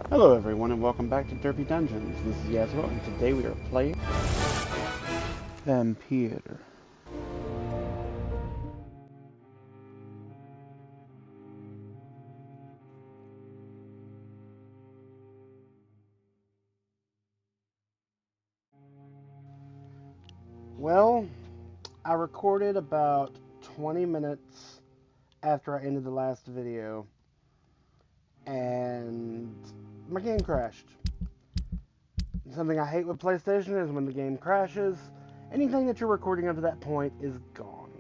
Hello everyone and welcome back to Derpy Dungeons. This is Yasmo and today we are playing Vampyr. Well, I recorded about 20 minutes after I ended the last video and my game crashed. Something I hate with PlayStation is when the game crashes, anything that you're recording up to that point is gone.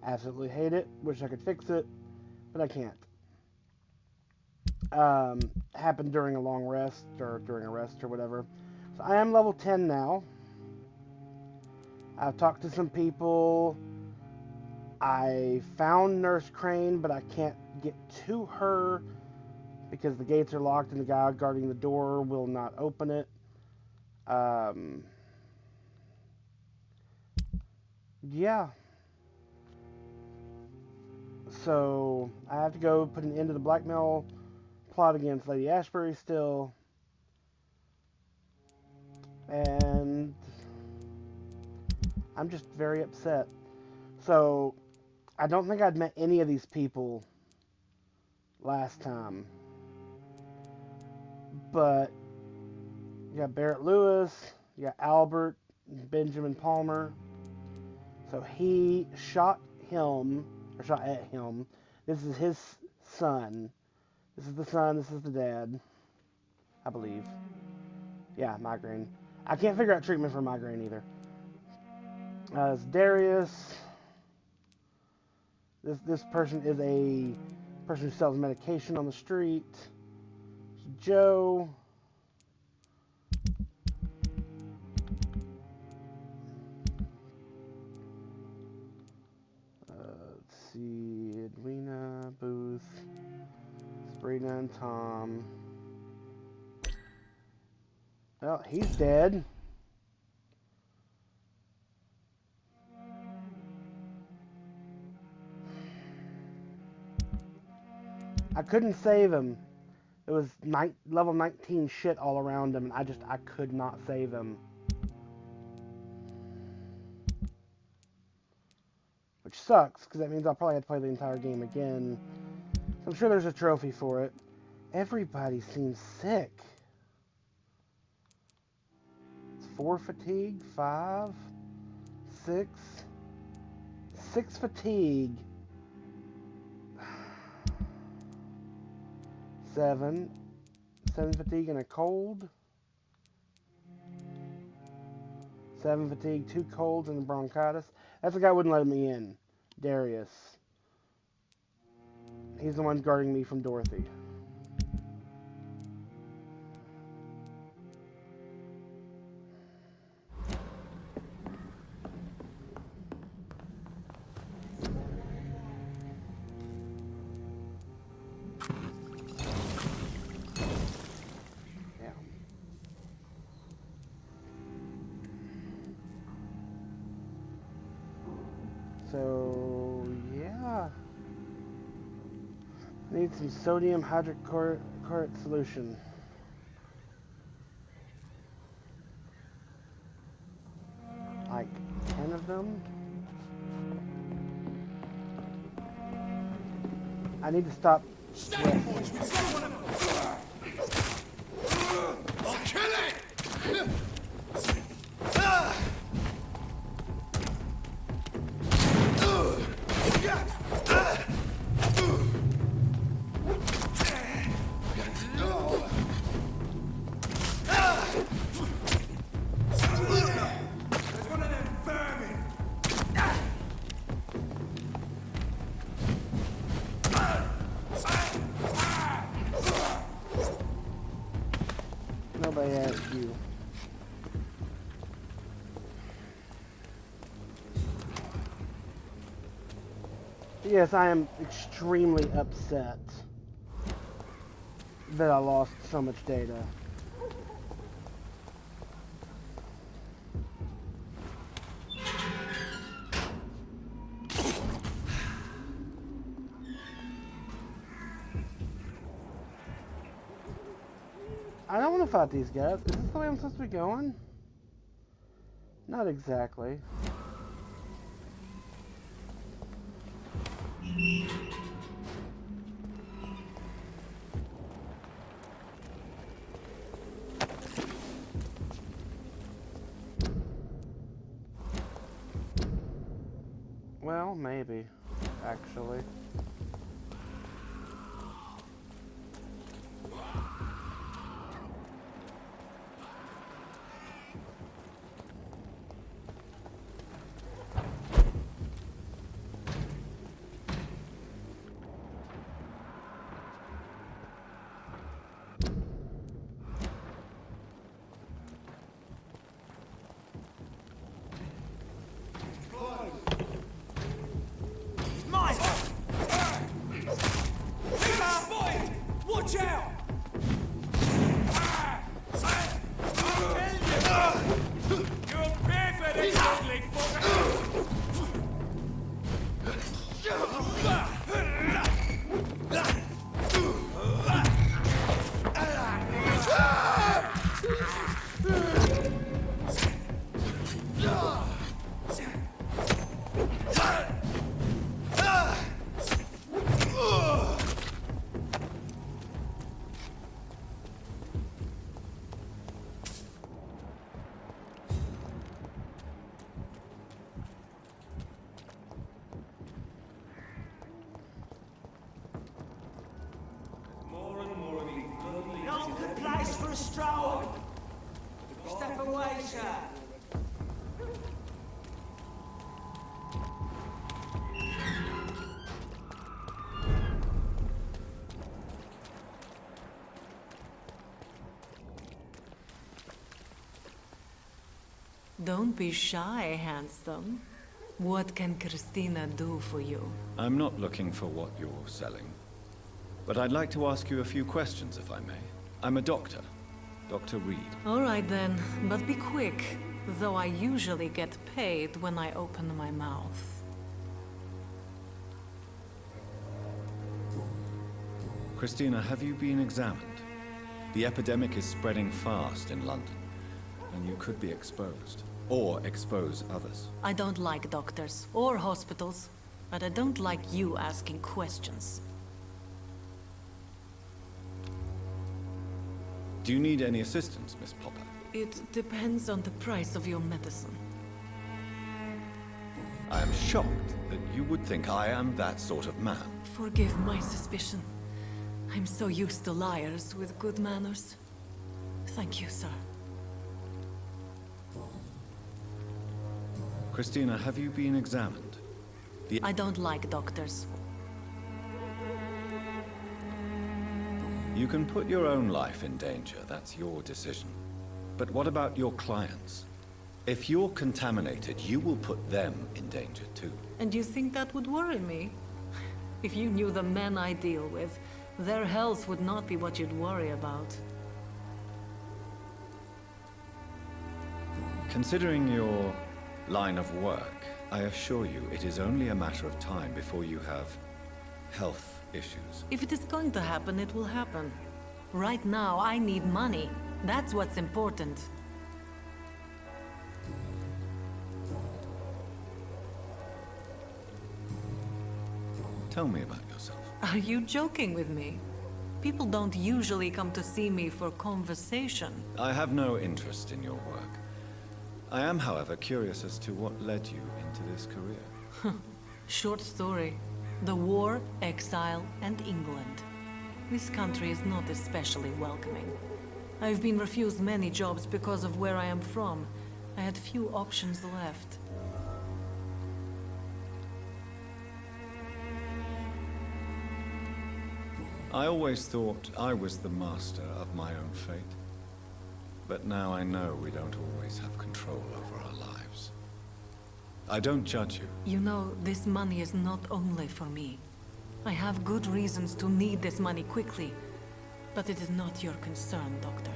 Absolutely hate it. Wish I could fix it, but I can't. Happened during a long rest or during a rest or whatever. So I am level 10 now. I've talked to some people. I found Nurse Crane, but I can't get to her because the gates are locked and the guy guarding the door will not open it. Yeah. So I have to go put an end to the blackmail plot against Lady Ashbury still. And I'm just very upset. So I don't think I'd met any of these people last time. But you got Barrett Lewis, you got Albert, Benjamin Palmer. So he shot him, or shot at him. This is his son. This is the son, this is the dad, I believe. Yeah, migraine. I can't figure out treatment for migraine either. It's Darius. This person is a person who sells medication on the street. Joe. Let's see, Edwina, Booth, Sabrina, and Tom. Well, he's dead. I couldn't save him. It was level 19 shit all around him, and I could not save him. Which sucks, because that means I'll probably have to play the entire game again. I'm sure there's a trophy for it. Everybody seems sick. It's 4 fatigue, 5, 6, 6 fatigue, 7 fatigue and a cold, 7 fatigue, 2 colds and bronchitis. That's the guy who wouldn't let me in, Darius. He's the one guarding me from Dorothy. So, yeah. Need some sodium hydrochlorate solution. Like 10 of them. I need to stop. I'll kill it! Nobody asked you. Yes, I am extremely upset that I lost so much data. I don't want to fight these guys. Is this the way I'm supposed to be going? Not exactly. Well, maybe, actually. Watch out! You're a perfect ugly fucker! Not the place for a stroll. Step away, sir. Don't be shy, handsome. What can Christina do for you? I'm not looking for what you're selling. But I'd like to ask you a few questions, if I may. I'm a doctor. Dr. Reed. All right then, but be quick. Though I usually get paid when I open my mouth. Christina, have you been examined? The epidemic is spreading fast in London, and you could be exposed. Or expose others. I don't like doctors or hospitals, but I don't like you asking questions. Do you need any assistance, Miss Popper? It depends on the price of your medicine. I am shocked that you would think I am that sort of man. Forgive my suspicion. I'm so used to liars with good manners. Thank you, sir. Christina, have you been examined? I don't like doctors. You can put your own life in danger, that's your decision. But what about your clients? If you're contaminated, you will put them in danger too. And you think that would worry me? If you knew the men I deal with, their health would not be what you'd worry about. Considering your line of work, I assure you it is only a matter of time before you have health issues. If it is going to happen, it will happen. Right now, I need money. That's what's important. Tell me about yourself. Are you joking with me? People don't usually come to see me for conversation. I have no interest in your work. I am, however, curious as to what led you into this career. Short story. The war, exile, and England. This country is not especially welcoming. I've been refused many jobs because of where I am from. I had few options left. I always thought I was the master of my own fate. But now I know we don't always have control over our lives. I don't judge you. You know, this money is not only for me. I have good reasons to need this money quickly. But it is not your concern, Doctor.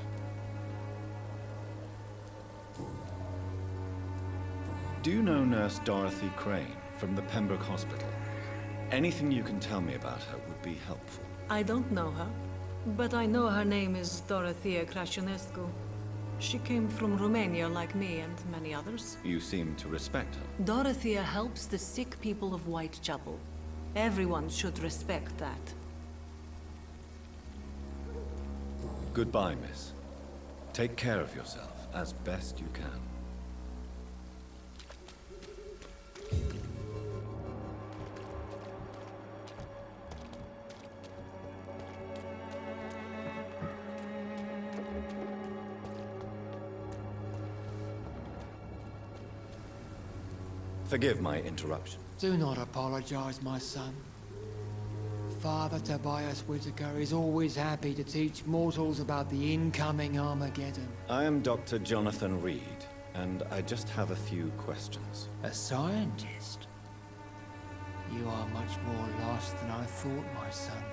Do you know Nurse Dorothy Crane from the Pembroke Hospital? Anything you can tell me about her would be helpful. I don't know her. But I know her name is Dorothea Crăciunescu. She came from Romania like me and many others. You seem to respect her. Dorothea helps the sick people of Whitechapel. Everyone should respect that. Goodbye, miss. Take care of yourself as best you can. Forgive my interruption. Do not apologize, my son. Father Tobias Whitaker is always happy to teach mortals about the incoming Armageddon. I am Dr. Jonathan Reed, and I just have a few questions. A scientist? You are much more lost than I thought, my son.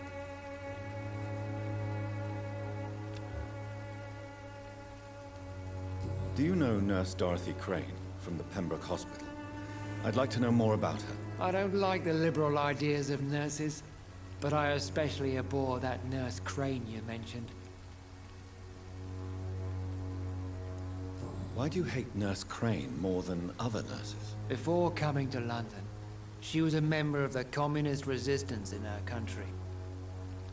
Do you know Nurse Dorothy Crane from the Pembroke Hospital? I'd like to know more about her. I don't like the liberal ideas of nurses, but I especially abhor that Nurse Crane you mentioned. Why do you hate Nurse Crane more than other nurses? Before coming to London, she was a member of the communist resistance in her country.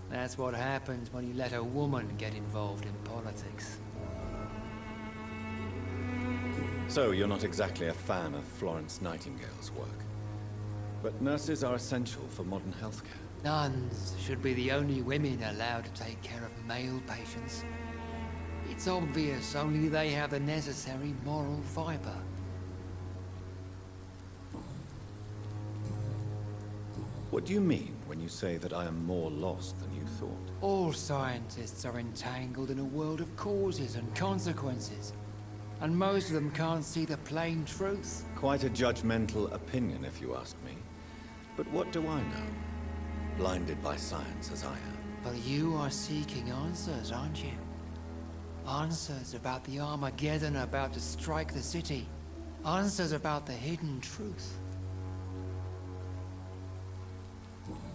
That's what happens when you let a woman get involved in politics. So you're not exactly a fan of Florence Nightingale's work. But nurses are essential for modern healthcare. Nuns should be the only women allowed to take care of male patients. It's obvious only they have the necessary moral fiber. What do you mean when you say that I am more lost than you thought? All scientists are entangled in a world of causes and consequences, and most of them can't see the plain truth. Quite a judgmental opinion, if you ask me. But what do I know? Blinded by science as I am. But you are seeking answers, aren't you? Answers about the Armageddon about to strike the city. Answers about the hidden truth.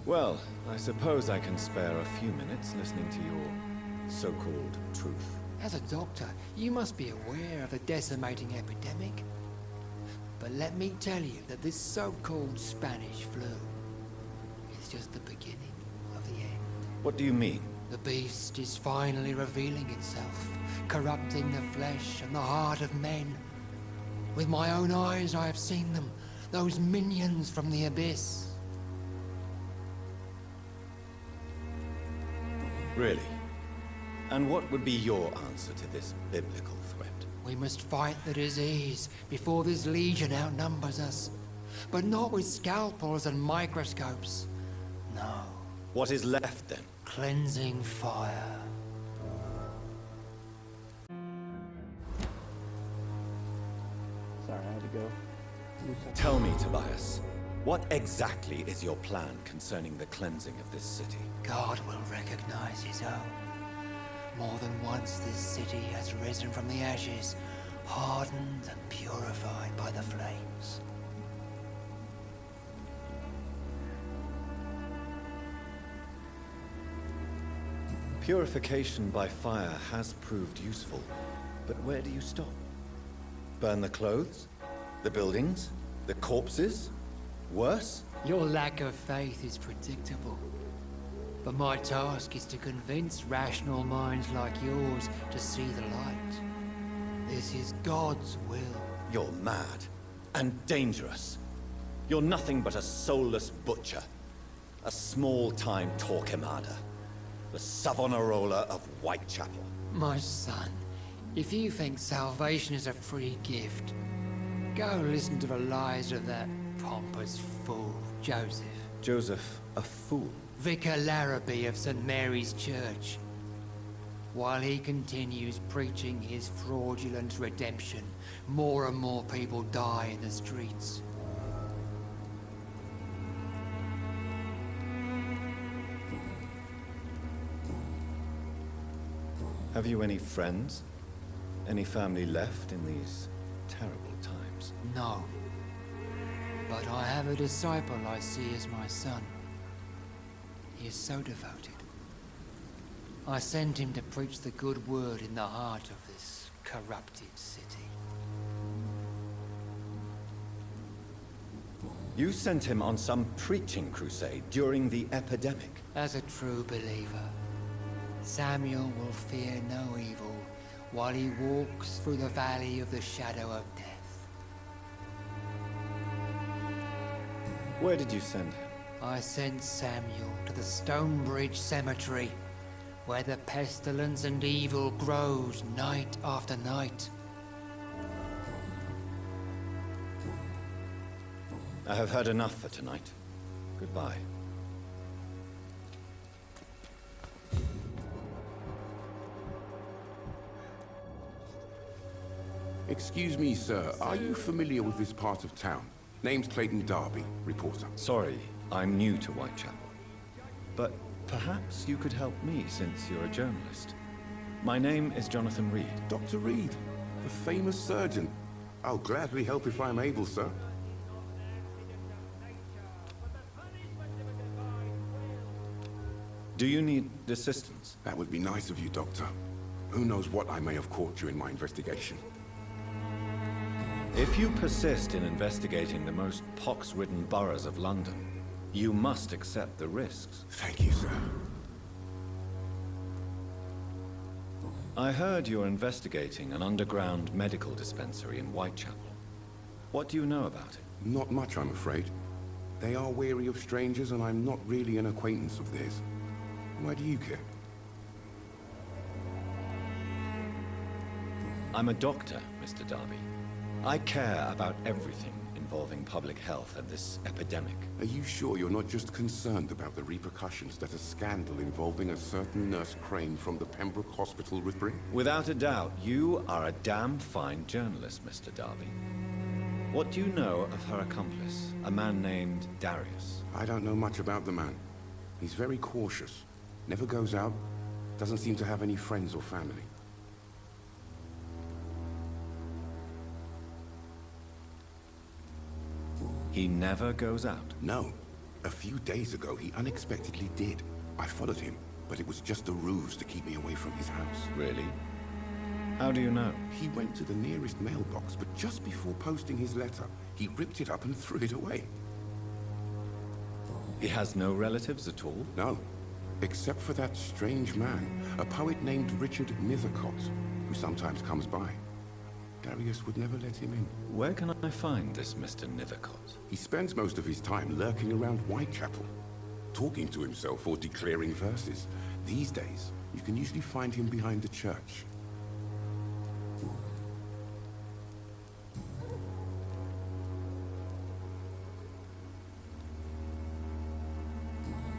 Well, I suppose I can spare a few minutes listening to your so-called truth. As a doctor, you must be aware of the decimating epidemic. But let me tell you that this so-called Spanish flu is just the beginning of the end. What do you mean? The beast is finally revealing itself, corrupting the flesh and the heart of men. With my own eyes I have seen them, those minions from the abyss. Really? And what would be your answer to this biblical threat? We must fight the disease before this legion outnumbers us. But not with scalpels and microscopes. No. What is left then? Cleansing fire. Sorry, I had to go. Tell me, Tobias, what exactly is your plan concerning the cleansing of this city? God will recognize his own. More than once this city has risen from the ashes, hardened and purified by the flames. Purification by fire has proved useful, but where do you stop? Burn the clothes? The buildings? The corpses? Worse? Your lack of faith is predictable. But my task is to convince rational minds like yours to see the light. This is God's will. You're mad and dangerous. You're nothing but a soulless butcher. A small-time Torquemada. The Savonarola of Whitechapel. My son, if you think salvation is a free gift, go listen to the lies of that pompous fool, Joseph. Joseph, a fool? Vicar Larrabee of St. Mary's Church. While he continues preaching his fraudulent redemption, more and more people die in the streets. Have you any friends? Any family left in these terrible times? No. But I have a disciple I see as my son. He is so devoted. I sent him to preach the good word in the heart of this corrupted city. You sent him on some preaching crusade during the epidemic. As a true believer, Samuel will fear no evil while he walks through the valley of the shadow of death. Where did you send him? I sent Samuel to the Stonebridge Cemetery, where the pestilence and evil grows night after night. I have heard enough for tonight. Goodbye. Excuse me, sir. Are you familiar with this part of town? Name's Clayton Darby, reporter. Sorry, I'm new to Whitechapel. But perhaps you could help me since you're a journalist. My name is Jonathan Reed. Dr. Reed, the famous surgeon. I'll gladly help if I'm able, sir. Do you need assistance? That would be nice of you, Doctor. Who knows what I may have caught during my investigation. If you persist in investigating the most pox-ridden boroughs of London, you must accept the risks. Thank you, sir. I heard you're investigating an underground medical dispensary in Whitechapel. What do you know about it? Not much, I'm afraid. They are wary of strangers, and I'm not really an acquaintance of theirs. Why do you care? I'm a doctor, Mr. Darby. I care about everything involving public health and this epidemic. Are you sure you're not just concerned about the repercussions that a scandal involving a certain Nurse Crane from the Pembroke Hospital would bring? Without a doubt, you are a damn fine journalist, Mr. Darby. What do you know of her accomplice, a man named Darius? I don't know much about the man. He's very cautious. Never goes out. Doesn't seem to have any friends or family. He never goes out? No. A few days ago, he unexpectedly did. I followed him, but it was just a ruse to keep me away from his house. Really? How do you know? He went to the nearest mailbox, but just before posting his letter, he ripped it up and threw it away. He has no relatives at all? No. Except for that strange man, a poet named Richard Nethercott, who sometimes comes by. Darius would never let him in. Where can I find this Mr. Nethercott? He spends most of his time lurking around Whitechapel, talking to himself or declaring verses. These days, you can usually find him behind the church.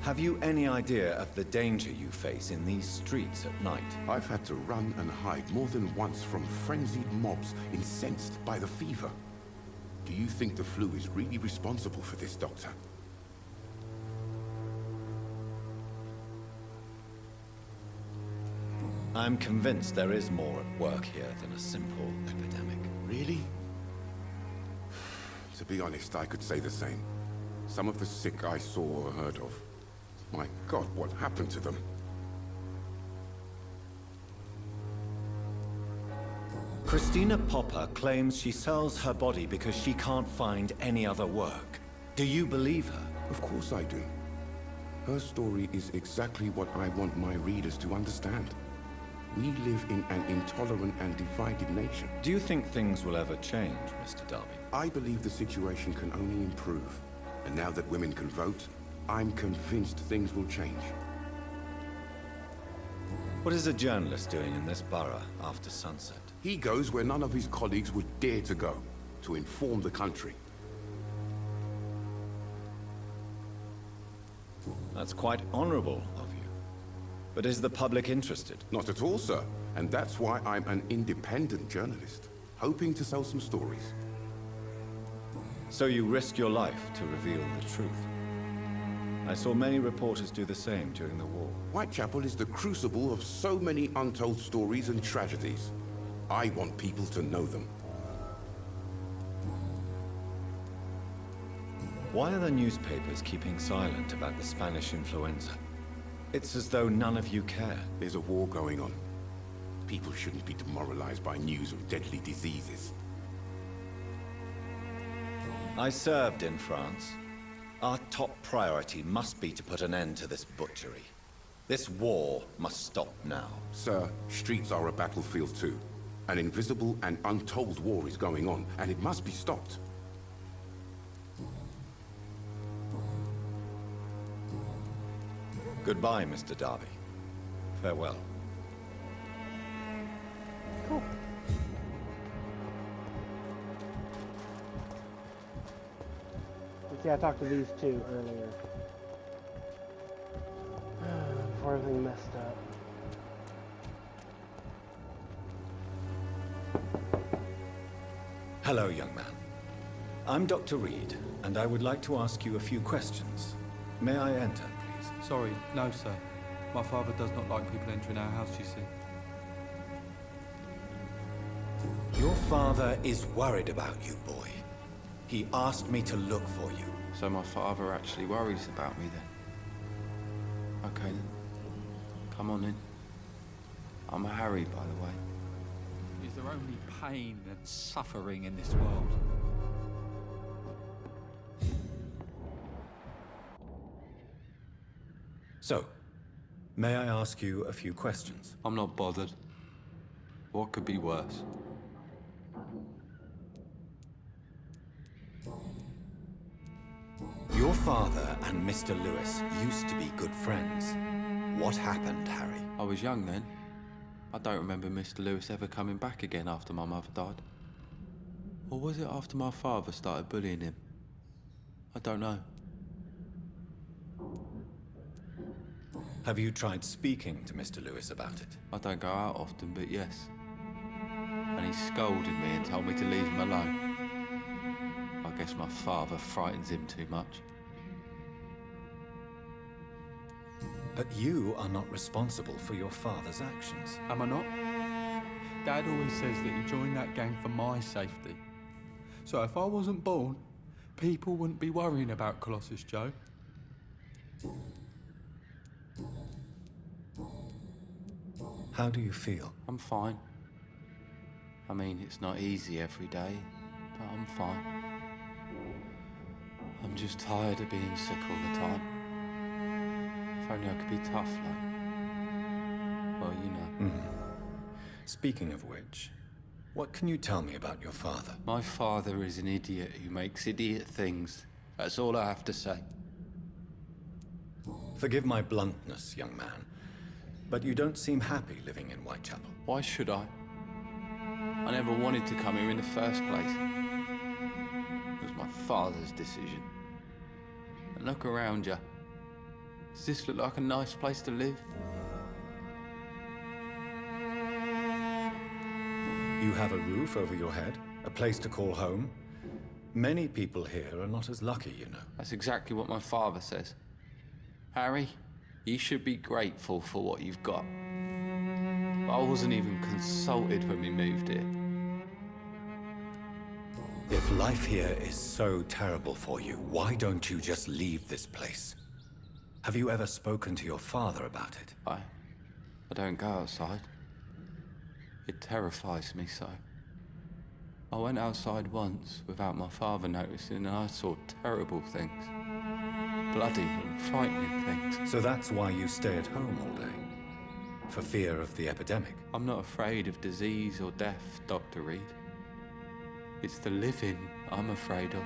Have you any idea of the danger you face in these streets at night? I've had to run and hide more than once from frenzied mobs incensed by the fever. Do you think the flu is really responsible for this, Doctor? I'm convinced there is more at work here than a simple epidemic. Really? To be honest, I could say the same. Some of the sick I saw or heard of. My God, what happened to them? Christina Popper claims she sells her body because she can't find any other work. Do you believe her? Of course I do. Her story is exactly what I want my readers to understand. We live in an intolerant and divided nation. Do you think things will ever change, Mr. Darby? I believe the situation can only improve. And now that women can vote, I'm convinced things will change. What is a journalist doing in this borough after sunset? He goes where none of his colleagues would dare to go, to inform the country. That's quite honorable of you. But is the public interested? Not at all, sir. And that's why I'm an independent journalist, hoping to sell some stories. So you risk your life to reveal the truth. I saw many reporters do the same during the war. Whitechapel is the crucible of so many untold stories and tragedies. I want people to know them. Why are the newspapers keeping silent about the Spanish influenza? It's as though none of you care. There's a war going on. People shouldn't be demoralized by news of deadly diseases. I served in France. Our top priority must be to put an end to this butchery. This war must stop now. Sir, streets are a battlefield too. An invisible and untold war is going on, and it must be stopped. Goodbye, Mr. Darby. Farewell. Cool. Yeah, I talked to these two earlier. Before everything messed up. Hello, young man. I'm Dr. Reed, and I would like to ask you a few questions. May I enter, please? Sorry, no, sir. My father does not like people entering our house, you see. Your father is worried about you, boy. He asked me to look for you. So my father actually worries about me then? Okay then. Come on in. I'm Harry, by the way. Is there only pain and suffering in this world? So, may I ask you a few questions? I'm not bothered. What could be worse? Your father and Mr. Lewis used to be good friends. What happened, Harry? I was young then. I don't remember Mr. Lewis ever coming back again after my mother died. Or was it after my father started bullying him? I don't know. Have you tried speaking to Mr. Lewis about it? I don't go out often, but yes. And he scolded me and told me to leave him alone. I guess my father frightens him too much. But you are not responsible for your father's actions. Am I not? Dad always says that he joined that gang for my safety. So if I wasn't born, people wouldn't be worrying about Colossus Joe. How do you feel? I'm fine. I mean, it's not easy every day, but I'm fine. I'm just tired of being sick all the time. If only I could be tough, like... Well, you know. Speaking of which, what can you tell me about your father? My father is an idiot who makes idiot things. That's all I have to say. Forgive my bluntness, young man, but you don't seem happy living in Whitechapel. Why should I? I never wanted to come here in the first place. It was my father's decision. And look around you. Does this look like a nice place to live? You have a roof over your head, a place to call home. Many people here are not as lucky, you know. That's exactly what my father says. Harry, you should be grateful for what you've got. But I wasn't even consulted when we moved here. If life here is so terrible for you, why don't you just leave this place? Have you ever spoken to your father about it? I don't go outside. It terrifies me so. I went outside once without my father noticing and I saw terrible things. Bloody and frightening things. So that's why you stay at home all day? For fear of the epidemic? I'm not afraid of disease or death, Dr. Reed. It's the living I'm afraid of.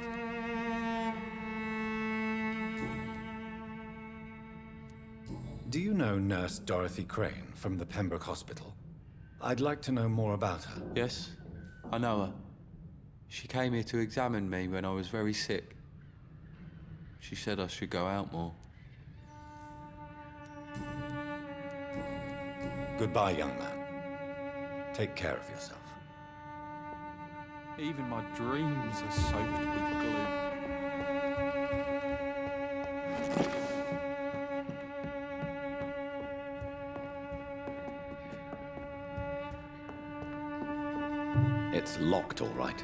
Do you know Nurse Dorothy Crane from the Pembroke Hospital? I'd like to know more about her. Yes, I know her. She came here to examine me when I was very sick. She said I should go out more. Goodbye, young man. Take care of yourself. Even my dreams are soaked with glue. It's locked, all right.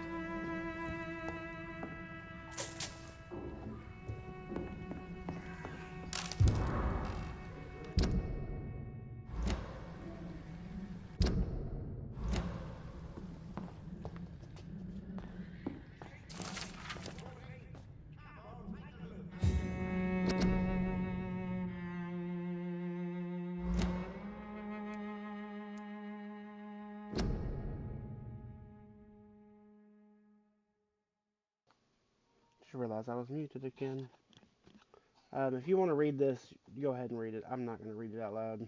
realized I was muted again. If you want to read this, go ahead and read it. I'm not going to read it out loud.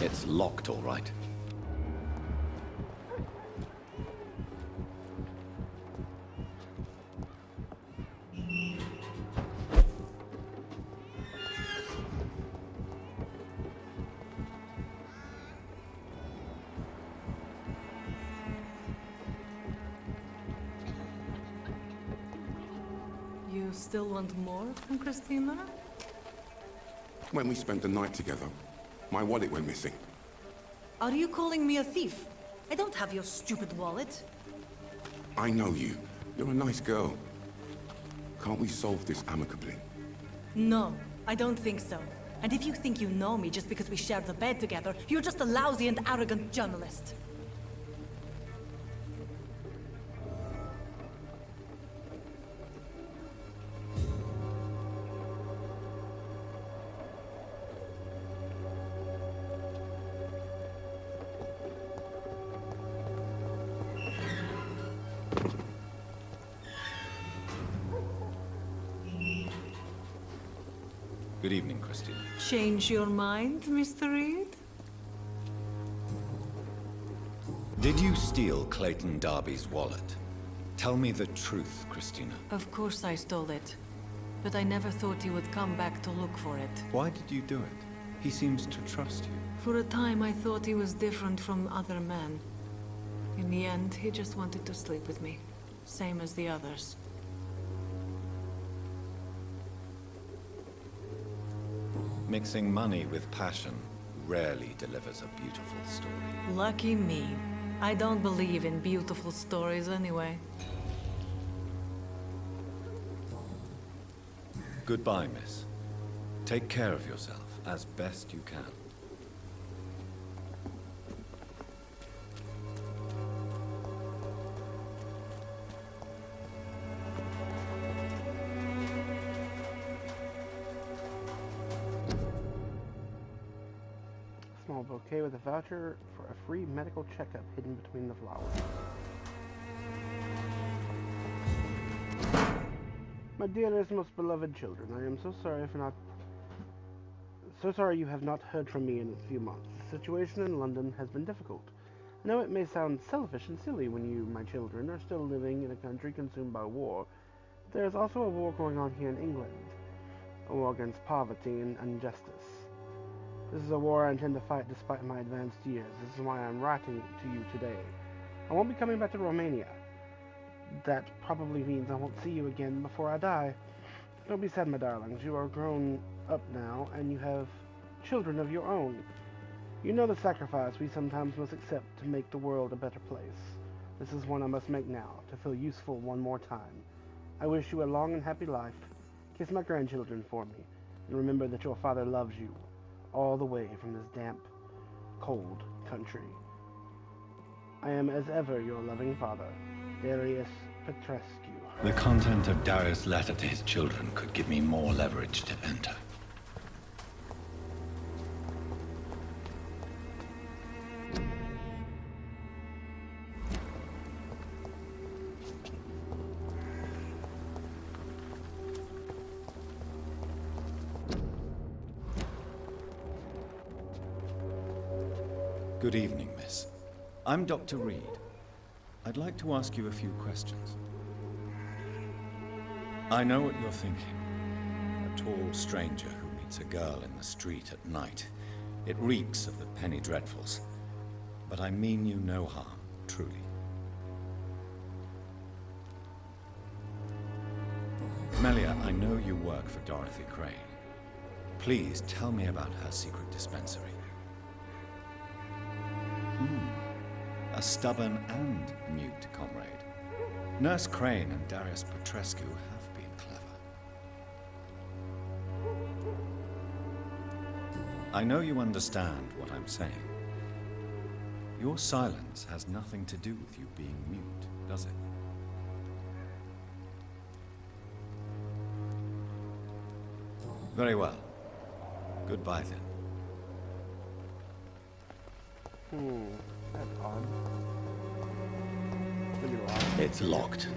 It's locked, all right. You still want more from Christina? When we spent the night together, my wallet went missing. Are you calling me a thief? I don't have your stupid wallet. I know you. You're a nice girl. Can't we solve this amicably? No, I don't think so. And if you think you know me just because we share the bed together, you're just a lousy and arrogant journalist. Good evening, Christina. Change your mind, Mr. Reed? Did you steal Clayton Darby's wallet? Tell me the truth, Christina. Of course I stole it. But I never thought he would come back to look for it. Why did you do it? He seems to trust you. For a time I thought he was different from other men. In the end, he just wanted to sleep with me. Same as the others. Mixing money with passion rarely delivers a beautiful story. Lucky me. I don't believe in beautiful stories anyway. Goodbye, miss. Take care of yourself as best you can. Small bouquet with a voucher for a free medical checkup hidden between the flowers. My dearest, most beloved children, I am so sorry you have not heard from me in a few months. The situation in London has been difficult. I know it may sound selfish and silly when you, my children, are still living in a country consumed by war. But there is also a war going on here in England. A war against poverty and injustice. This is a war I intend to fight despite my advanced years. This is why I'm writing to you today. I won't be coming back to Romania. That probably means I won't see you again before I die. Don't be sad, my darlings. You are grown up now, and you have children of your own. You know the sacrifice we sometimes must accept to make the world a better place. This is one I must make now, to feel useful one more time. I wish you a long and happy life. Kiss my grandchildren for me, and remember that your father loves you, all the way from this damp, cold country. I am as ever your loving father, Darius Petrescu. The content of Darius' letter to his children could give me more leverage to enter. Good evening, miss. I'm Dr. Reed. I'd like to ask you a few questions. I know what you're thinking. A tall stranger who meets a girl in the street at night. It reeks of the penny dreadfuls. But I mean you no harm, truly. Melia, I know you work for Dorothy Crane. Please tell me about her secret dispensary. A stubborn and mute comrade. Nurse Crane and Darius Petrescu have been clever. I know you understand what I'm saying. Your silence has nothing to do with you being mute, does it? Very well. Goodbye then. That's odd. Maybe locked. It's locked.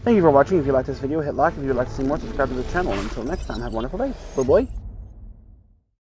Thank you for watching. If you liked this video, hit like. If you would like to see more, subscribe to the channel. Until next time, have a wonderful day. Bye-bye.